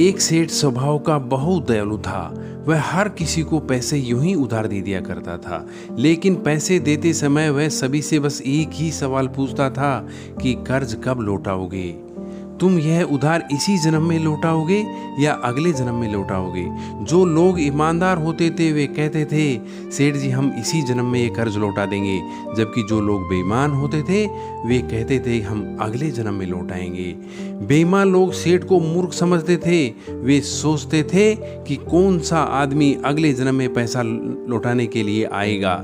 एक सेठ स्वभाव का बहुत दयालु था। वह हर किसी को पैसे यूं ही उधार दे दिया करता था, लेकिन पैसे देते समय वह सभी से बस एक ही सवाल पूछता था कि कर्ज कब लौटाओगे? तुम यह उधार इसी जन्म में लौटाओगे या अगले जन्म में लौटाओगे? जो लोग ईमानदार होते थे वे कहते थे, सेठ जी हम इसी जन्म में ये कर्ज लौटा देंगे, जबकि जो लोग बेईमान होते थे वे कहते थे हम अगले जन्म में लौटाएंगे। बेईमान लोग सेठ को मूर्ख समझते थे। वे सोचते थे कि कौन सा आदमी अगले जन्म में पैसा लौटाने के लिए आएगा।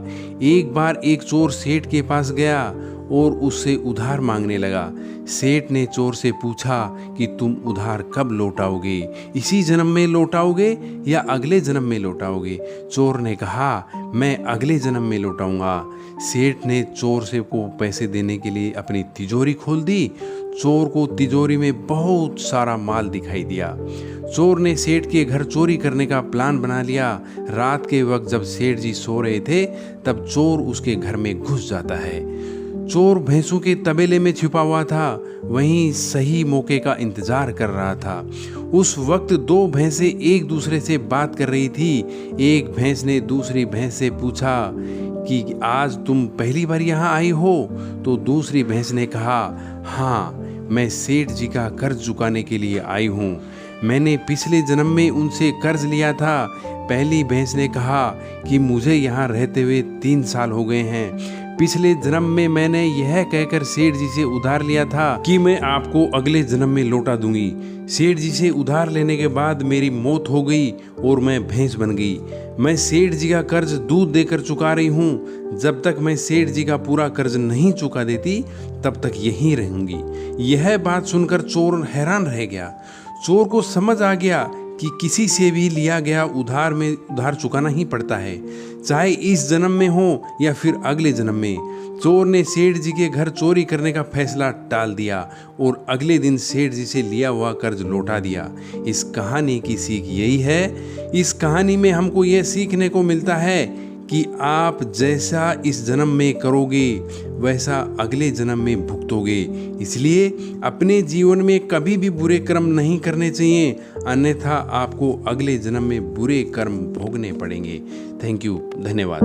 एक बार एक चोर सेठ के पास गया और उससे उधार मांगने लगा। सेठ ने चोर से पूछा कि तुम उधार कब लौटाओगे? इसी जन्म में लौटाओगे या अगले जन्म में लौटाओगे? चोर ने कहा मैं अगले जन्म में लौटाऊंगा। सेठ ने चोर से को पैसे देने के लिए अपनी तिजोरी खोल दी। चोर को तिजोरी में बहुत सारा माल दिखाई दिया। चोर ने सेठ के घर चोरी करने का प्लान बना लिया। रात के वक्त जब सेठ जी सो रहे थे तब चोर उसके घर में घुस जाता है। चोर भैंसों के तबेले में छिपा हुआ था, वहीं सही मौके का इंतजार कर रहा था। उस वक्त दो भैंसें एक दूसरे से बात कर रही थी। एक भैंस ने दूसरी भैंस से पूछा कि आज तुम पहली बार यहाँ आई हो? तो दूसरी भैंस ने कहा हाँ, मैं सेठ जी का कर्ज चुकाने के लिए आई हूँ। मैंने पिछले जन्म में उनसे कर्ज लिया था। पहली भैंस ने कहा कि मुझे यहाँ रहते हुए 3 साल हो गए हैं। पिछले जन्म में मैंने यह कहकर सेठ जी से उधार लिया था कि मैं आपको अगले जन्म में लौटा दूंगी। सेठ जी से उधार लेने के बाद मेरी मौत हो गई और मैं भैंस बन गई। मैं सेठ जी का कर्ज दूध देकर चुका रही हूँ। जब तक मैं सेठ जी का पूरा कर्ज नहीं चुका देती तब तक यहीं रहूंगी। यह बात सुनकर चोर हैरान रह गया। चोर को समझ आ गया कि किसी से भी लिया गया उधार चुकाना ही पड़ता है, चाहे इस जन्म में हो या फिर अगले जन्म में। चोर ने सेठ जी के घर चोरी करने का फैसला टाल दिया और अगले दिन सेठ जी से लिया हुआ कर्ज लौटा दिया। इस कहानी की सीख यही है। इस कहानी में हमको यह सीखने को मिलता है कि आप जैसा इस जन्म में करोगे वैसा अगले जन्म में भुगतोगे। इसलिए अपने जीवन में कभी भी बुरे कर्म नहीं करने चाहिए, अन्यथा आपको अगले जन्म में बुरे कर्म भोगने पड़ेंगे। थैंक यू, धन्यवाद।